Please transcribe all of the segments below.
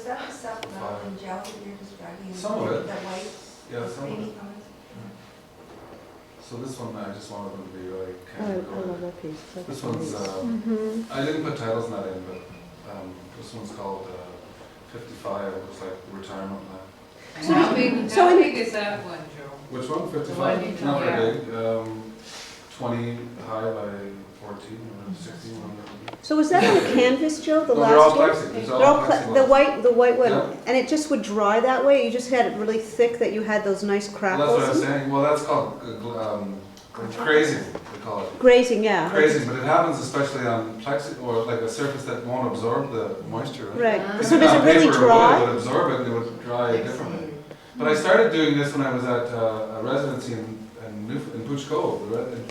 that the stuff in gel that you're describing? Some of it. The white? Yeah, some of creamy it. colors? So this one, I just wanted them to be really Oh, kind I of love that piece. That's This one's, nice. I didn't put titles in that in, but this one's called 55. It was like retirement plan. And how big, So how in- big is that one, Joe? Which one? one you 55? took, Not yeah. very big. 20 high by 14 or 16. Whatever. So was that on canvas, Joe, the No, they're all last one? plexi. These are They're all all plexi the ones. white one, Yeah. and it just would dry that way? You just had it really thick that you had those nice Well, crackles? that's what I was in? saying. Well, that's called grazing, they call it. Grazing, yeah. Grazing, but it happens especially on plexi or like a surface that won't absorb the moisture. Right? Right. If So you does got it really paper or wood, dry? It would absorb it and it would dry differently. But I started doing this when I was at a residency in Pooch Cove, and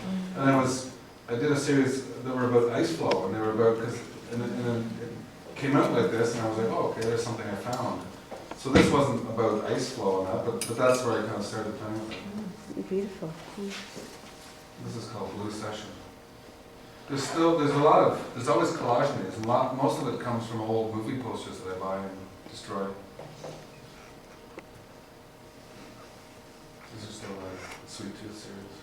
I did a series that were about ice flow, and they were about, and then it came out like this, and I was like, oh, okay, there's something I found. So this wasn't about ice flow and that, but that's where I kind of started playing with it. Beautiful. This is called Blue Session. There's always collage made, and most of it comes from old movie posters that I buy and destroy. These are still like Sweet Tooth series.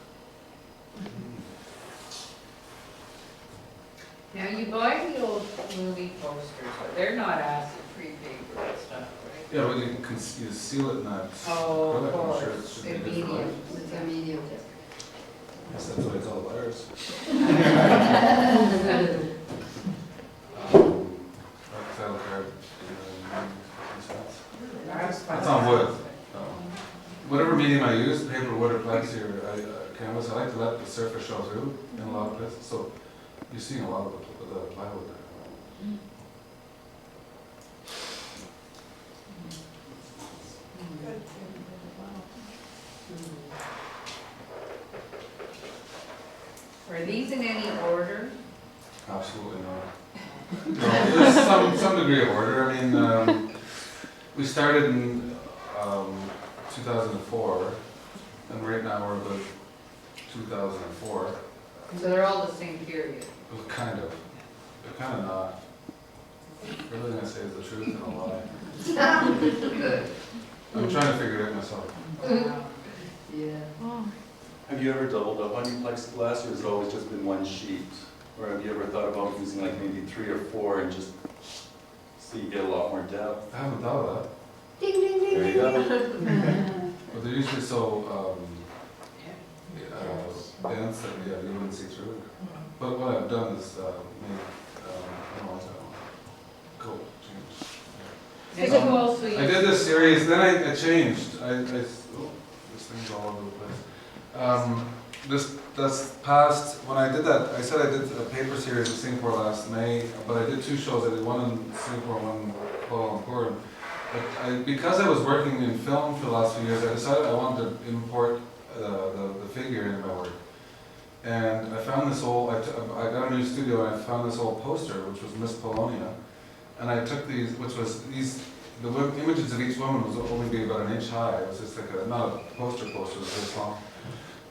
Now, you buy the old movie posters, but they're not acid-free paper and stuff, right? Yeah, but you seal it in that. Oh, acrylic, of I'm sure course, it should be the different, right? medium. It's a medium. Yes, that's what I tell the buyers. Title card. That's on wood. Whatever medium I use, paper, wood, or plexi, or canvas, I like to let the surface show through in a lot of places. So you're seeing a lot of the plywood there. Are these in any order? Absolutely not. No, there's some degree of order. I mean, we started in 2004, and right now we're about 2004. So they're all the same period? Well, kind of. They're kind of not. Everything I say is the truth and a lie. I'm trying to figure it out myself. Wow. Yeah. Have you ever doubled up on your plexiglass, or has it always just been one sheet? Or have you ever thought about using like maybe 3 or 4 and just so you get a lot more depth? I haven't thought of that, Ding, ding, ding, There you ding, go. ding. but they're usually so dense that you wouldn't see through it. But what I've done is make I don't know, cool change. And you also I did this series, then I changed. Oh, this thing's all over the place. This past, when I did that, I said I did a paper series in Singapore last May, but I did 2 shows. I did one in Singapore, one in Kuala Lumpur. But because I was working in film for the last few years, I decided I wanted to import the figure into my work. And I found this old, I got a new studio and I found this old poster, which was Miss Polonia. And I took these, the images of each woman was only be about an inch high. It was just like not a poster, it was this long.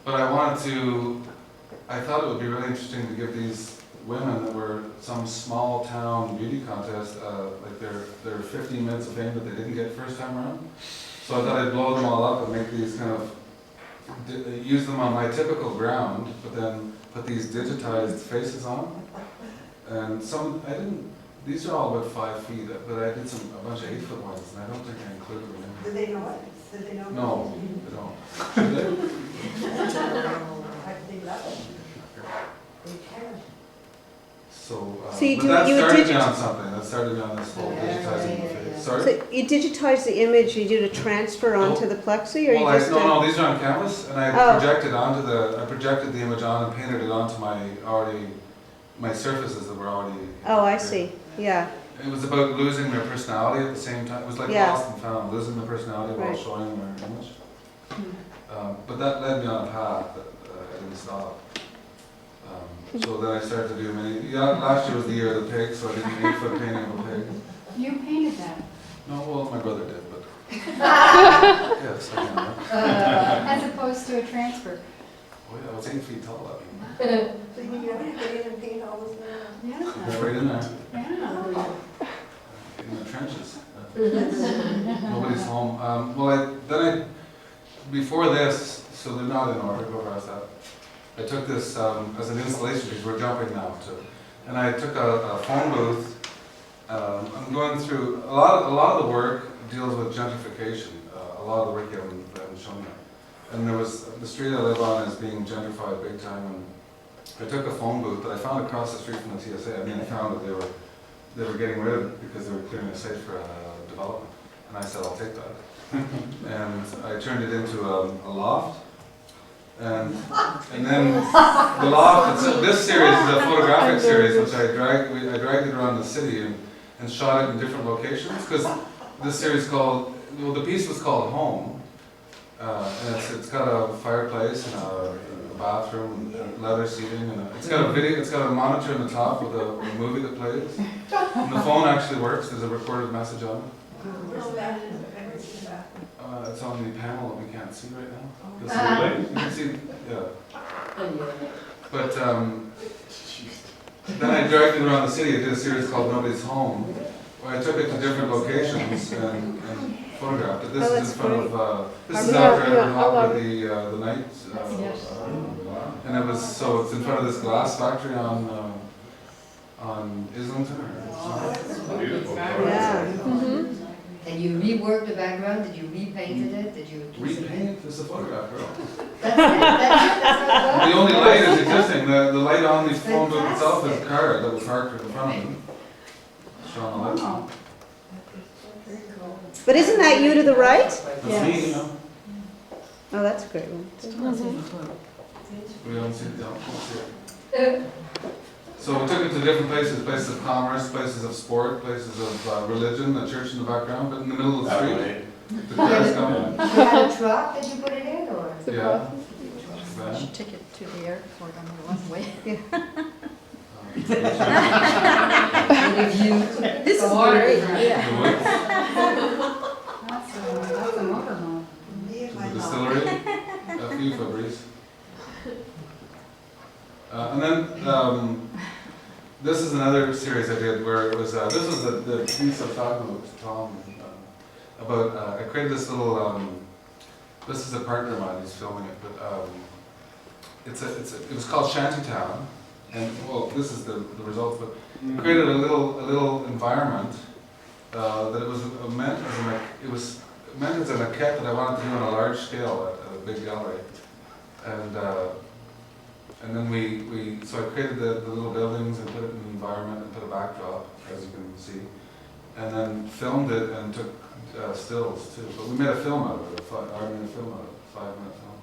But I thought it would be really interesting to give these women that were some small town beauty contest, like their 15 minutes of fame that they didn't get first time around. So I thought I'd blow them all up and make these kind of, use them on my typical ground, but then put these digitized faces on. And these are all about 5 feet, but I did a bunch of 8-foot ones, and I don't think I included them in. Did they know it? Did they know? No, they don't. Should they? They love it. They care. So, So you but do- that you started me digit- on something. That started me on this whole digitizing the face. Sorry? So you digitize the image, you did a transfer onto the plexi, or you Well, just? no, these are on canvas, and I Oh. projected the image on and painted it onto my surfaces that were already. Oh, I there. see, yeah. It was about losing their personality at the same time. It was like Yeah. lost and found, losing their personality while Right. showing their image. But that led me on a path that I didn't stop. So then I started to do last year was the year of the pig, so I did an 8-foot painting of a pig. You painted that, No, well, my brother did, but. Yes, I can. as opposed to a transfer. Oh yeah, I was 8 feet tall that mean. So you know you get in and paint all those little. Yeah, Right in there, yeah. in the trenches. Nobody's home. Before this, so they're not in order, whoever asked that. I took this as an installation because we're jumping now to, and I took a phone booth. I'm going through, a lot of the work deals with gentrification. A lot of the work you haven't shown yet. And there was, the street I live on is being gentrified big time, and I took a phone booth that I found across the street from the TSA. I mean, I found that they were getting rid of it because they were clearing a site for development. And I said, I'll take that. And I turned it into a loft. And then the loft, this series is a photographic series which I dragged it around the city and shot it in different locations, because this series called, well, the piece was called Home, and it's got a fireplace and a bathroom and leather seating, and it's got a video, it's got a monitor in the top with a movie that plays, and the phone actually works. There's a recorded message on it. Where's that? Where's that? It's on the panel that we can't see right now. You'll see Really? it. You can see, yeah. But then I dragged it around the city. I did a series called Nobody's Home, where I took it to different locations and photographed it. This Oh, is that's in front great. of, this Are is we after all- I all hopped over? with the night. Yes. And it was, so it's in front of this glass factory on Islington. Beautiful. Yeah. Mhm. And you reworked the background, did you repainted it, did you? Repaint this a photograph, girl. That's how it The only light is existing. The light on the phone booth itself is a car that was parked in front of me. Showing the light. Oh, Very cool. But isn't that you to the right? That's me, you know. Oh, that's a great one. We don't see it, don't see it. So we took it to different places, places of commerce, places of sport, places of religion, a church in the background, but in the middle of the That street. way. The cars come. You had a truck that you put it in, or? Yeah. I should take it to the airport on the one way. This The water is right. The woods, That's a motorhome. Me and my the mom. distillery, a few Fabrice. And then, this is another series I did where it was, this was the piece I was talking about, Tom, about, I created this little, this is a partner of mine, he's filming it, but it was called Shantytown, and, well, this is the results, but I created a little environment, that it was meant as a maquette that I wanted to do on a large scale at a big gallery. And then so I created the little buildings and put it in the environment and put a backdrop, as you can see. And then filmed it and took stills too. But we made a film out of it, I made a film out of it, 5-minute film.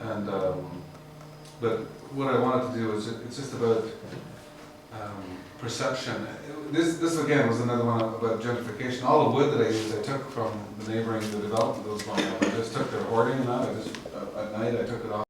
And, but what I wanted to do is, it's just about perception. This again was another one about gentrification. All the wood that I used, I took from the development that was going on. I just took their hoarding and that, at night I took it off.